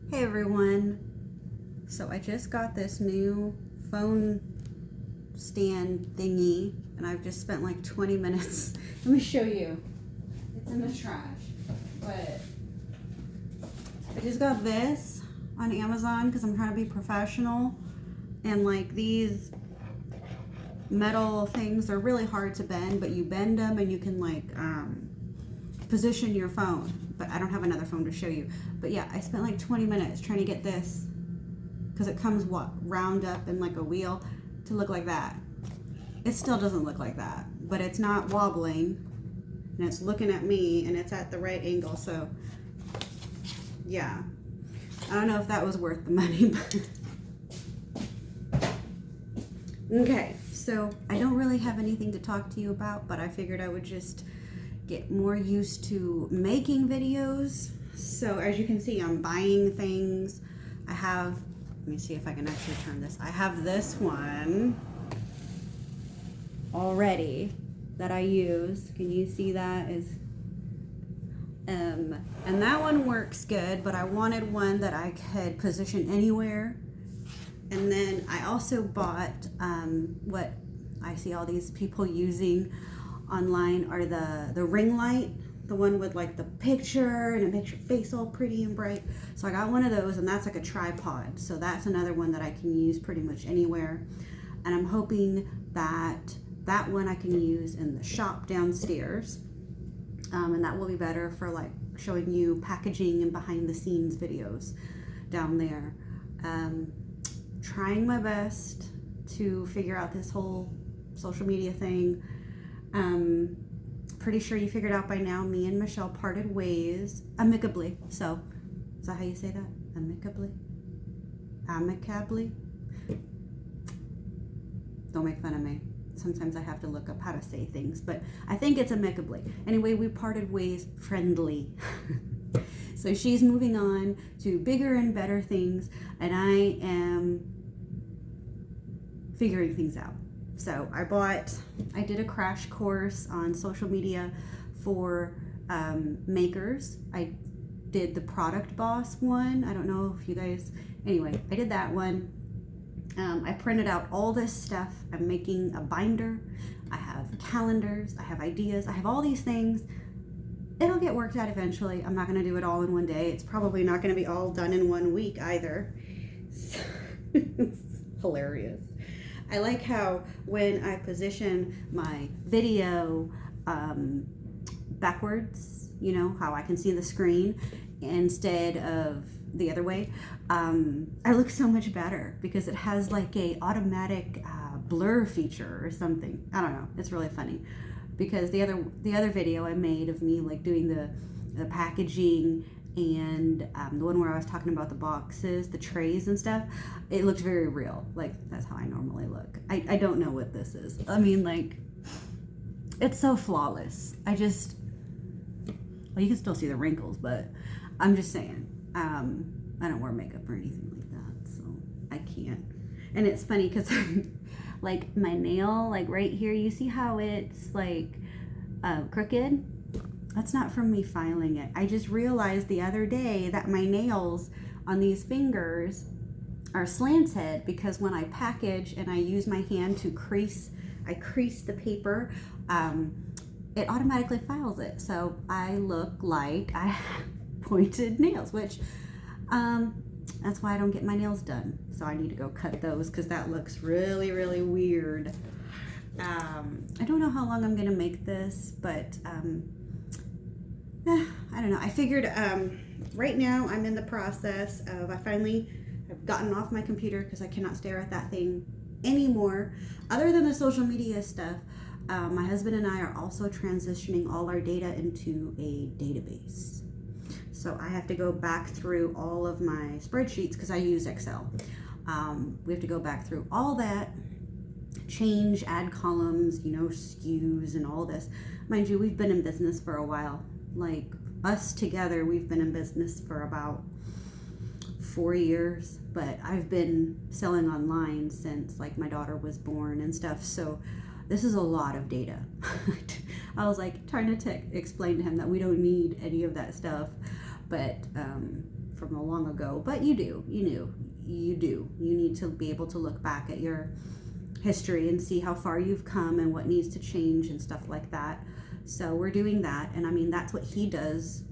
Hey everyone, so I just got this new phone stand thingy and I've just spent like 20 minutes. Let me show you. It's in the trash, but I just got this on Amazon because I'm trying to be professional, and like these metal things, they're really hard to bend, but you bend them and you can like position your phone. But I don't have another phone to show you. But yeah, I spent like 20 minutes trying to get this because it comes round up in like a wheel to look like that. It still doesn't look like that, but it's not wobbling and it's looking at me and it's at the right angle. So yeah, I don't know if that was worth the money, but okay. So I don't really have anything to talk to you about, but I figured I would just get more used to making videos. So as you can see, I'm buying things. I have, let me see if I can actually turn this. I have this one already that I use. Can you see that? And that one works good, but I wanted one that I could position anywhere. And then I also bought what I see all these people using online are the ring light, the one with like the picture and it makes your face all pretty and bright. So I got one of those, and that's like a tripod, so that's another one that I can use pretty much anywhere. And I'm hoping that that one I can use in the shop downstairs, and that will be better for like showing you packaging and behind the scenes videos down there. Trying my best to figure out this whole social media thing. Pretty sure you figured out by now, me and Michelle parted ways amicably. So, is that how you say that? Amicably? Amicably? Don't make fun of me. Sometimes I have to look up how to say things, but I think it's amicably. Anyway, we parted ways friendly. So she's moving on to bigger and better things, and I am figuring things out. So I did a crash course on social media for makers. I did the Product Boss one. I don't know if you guys, anyway, I did that one. I printed out all this stuff. I'm making a binder. I have calendars. I have ideas. I have all these things. It'll get worked out eventually. I'm not going to do it all in one day. It's probably not going to be all done in 1 week either. It's hilarious. I like how when I position my video backwards, you know, how I can see the screen instead of the other way, I look so much better because it has like a automatic blur feature or something. I don't know. It's really funny because the other video I made of me like doing the packaging and the one where I was talking about the boxes, the trays and stuff, it looked very real. Like, that's how I normally look. I don't know what this is. I mean, like, it's so flawless. Well, you can still see the wrinkles, but I'm just saying, I don't wear makeup or anything like that, so I can't. And it's funny because like my nail, like right here, you see how it's like crooked? That's not from me filing it. I just realized the other day that my nails on these fingers are slanted because when I package and I use my hand to crease the paper, it automatically files it. So I look like I have pointed nails, which that's why I don't get my nails done. So I need to go cut those because that looks really, really weird. I don't know how long I'm gonna make this, but I don't know. I figured right now I'm in the process of, I've gotten off my computer because I cannot stare at that thing anymore. Other than the social media stuff, my husband and I are also transitioning all our data into a database. So I have to go back through all of my spreadsheets because I use Excel. We have to go back through all that, change, add columns, you know, SKUs and all this. Mind you, we've been in business for a while. Like us together, we've been in business for about 4 years, but I've been selling online since like my daughter was born and stuff. So this is a lot of data. I was like trying to explain to him that we don't need any of that stuff, but from the long ago, but you do. You need to be able to look back at your history and see how far you've come and what needs to change and stuff like that. So we're doing that, and I mean that's what he does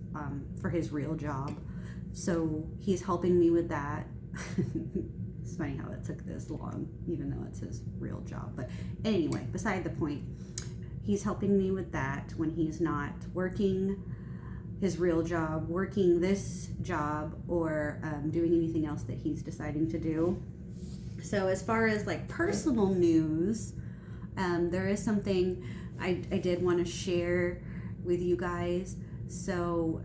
for his real job. So he's helping me with that. It's funny how it took this long, even though it's his real job. But anyway, beside the point, he's helping me with that when he's not working his real job, working this job, or doing anything else that he's deciding to do. So as far as like personal news, there is something I did want to share with you guys. So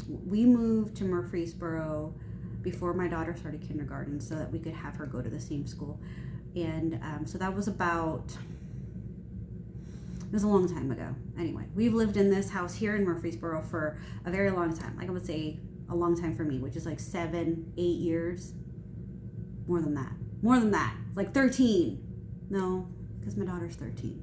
we moved to Murfreesboro before my daughter started kindergarten so that we could have her go to the same school. And so that was about, it was a long time ago. Anyway, we've lived in this house here in Murfreesboro for a very long time. Like I would say a long time for me, which is like 7, 8 years. More than that. Like 13. No, because my daughter's 13.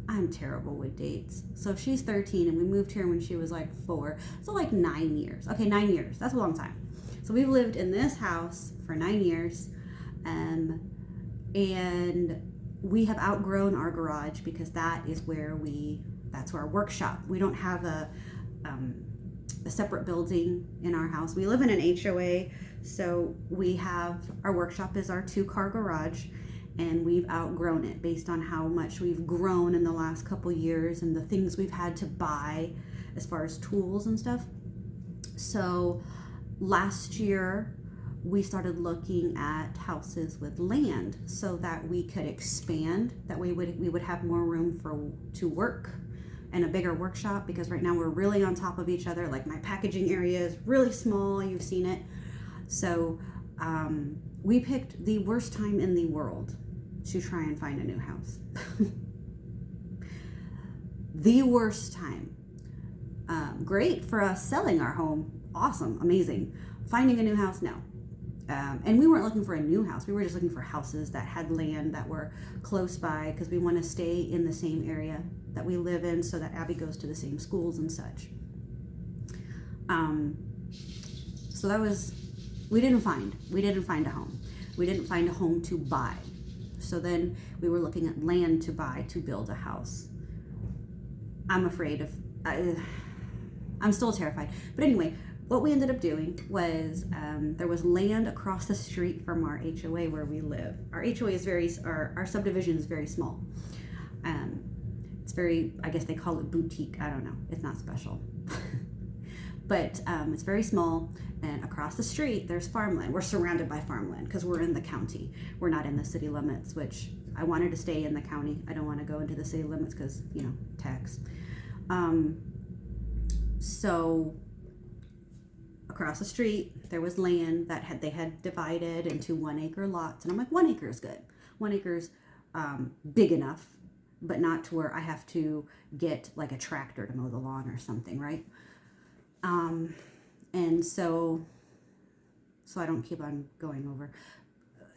I'm terrible with dates. So she's 13 and we moved here when she was like 4. So like 9 years. Okay, 9 years. That's a long time. So we've lived in this house for 9 years. And we have outgrown our garage because that is where that's our workshop. We don't have a separate building in our house. We live in an HOA, so we have our workshop is our 2-car garage, and we've outgrown it based on how much we've grown in the last couple years and the things we've had to buy as far as tools and stuff. So last year we started looking at houses with land so that we could expand. That way we would have more room to work and a bigger workshop, because right now we're really on top of each other. Like my packaging area is really small. You've seen it. So we picked the worst time in the world to try and find a new house. The worst time. Great for us selling our home. Awesome. Amazing. Finding a new house, no. And we weren't looking for a new house. We were just looking for houses that had land that were close by, because we want to stay in the same area that we live in so that Abby goes to the same schools and such. So that was, we didn't find a home. We didn't find a home to buy. So then we were looking at land to buy to build a house. I'm afraid of, I'm still terrified. But anyway, what we ended up doing was there was land across the street from our HOA where we live. Our HOA is our subdivision is very small. It's very, I guess they call it boutique. I don't know. It's not special. But it's very small, and across the street there's farmland. We're surrounded by farmland because we're in the county. We're not in the city limits, which I wanted to stay in the county. I don't want to go into the city limits because, tax. So across the street there was land that they had divided into 1 acre lots, and I'm like, 1 acre is good. 1 acre's big enough, but not to where I have to get like a tractor to mow the lawn or something, right? And so I don't keep on going over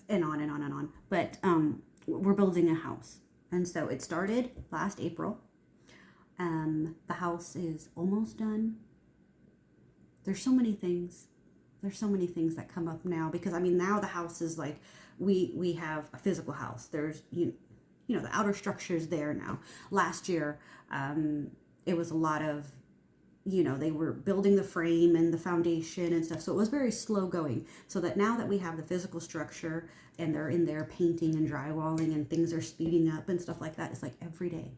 and on and on and on. But we're building a house, and so it started last April. The house is almost done. There's so many things. There's so many things that come up now, because now the house is like, we have a physical house. There's the outer structure is there now. Last year, it was a lot of, they were building the frame and the foundation and stuff. So it was very slow going. So that now that we have the physical structure and they're in there painting and drywalling and things are speeding up and stuff like that, it's like every day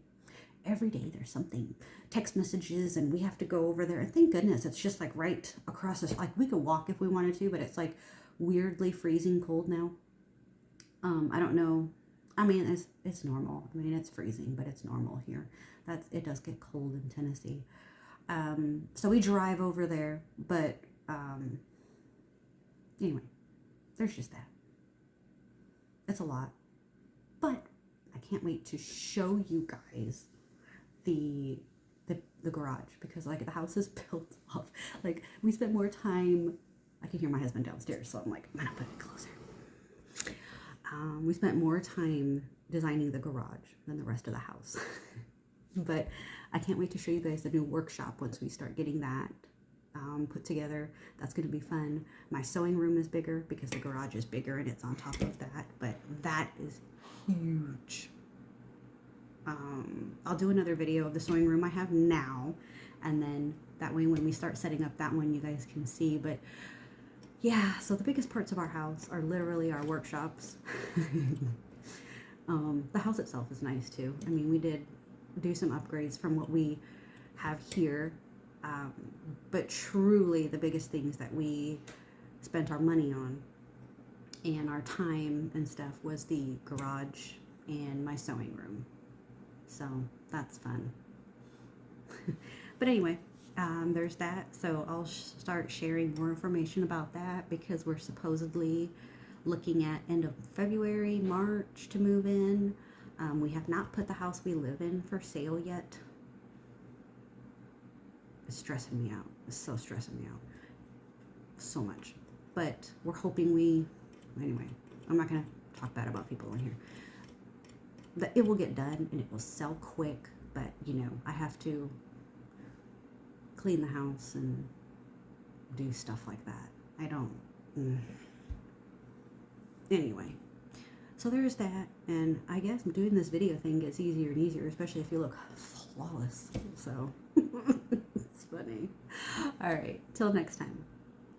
there's something, text messages, and we have to go over there. And thank goodness it's just like right across us. Like we could walk if we wanted to, but it's like weirdly freezing cold now. I don't know. It's normal. It's freezing, but it's normal here. It does get cold in Tennessee. So we drive over there, but anyway, there's just that. It's a lot, but I can't wait to show you guys the garage, because like the house is built off, like we spent more time. I can hear my husband downstairs, so I'm like, I'm gonna put it closer. We spent more time designing the garage than the rest of the house. But I can't wait to show you guys the new workshop once we start getting that put together. That's going to be fun. My sewing room is bigger because the garage is bigger and it's on top of that, but that is huge. I'll do another video of the sewing room I have now, and then that way when we start setting up that one, you guys can see. But yeah, so the biggest parts of our house are literally our workshops. The house itself is nice too. I mean, we did do some upgrades from what we have here, but truly the biggest things that we spent our money on and our time and stuff was the garage and my sewing room. So that's fun. But anyway, there's that. So I'll start sharing more information about that because we're supposedly looking at end of February, March to move in. We have not put the house we live in for sale yet. It's stressing me out. It's so stressing me out. So much. But we're hoping anyway, I'm not going to talk bad about people in here. But it will get done and it will sell quick. But, you know, I have to clean the house and do stuff like that. I don't. Anyway, so there's that. And I guess doing this video thing gets easier and easier, especially if you look flawless. So it's funny. All right. Till next time.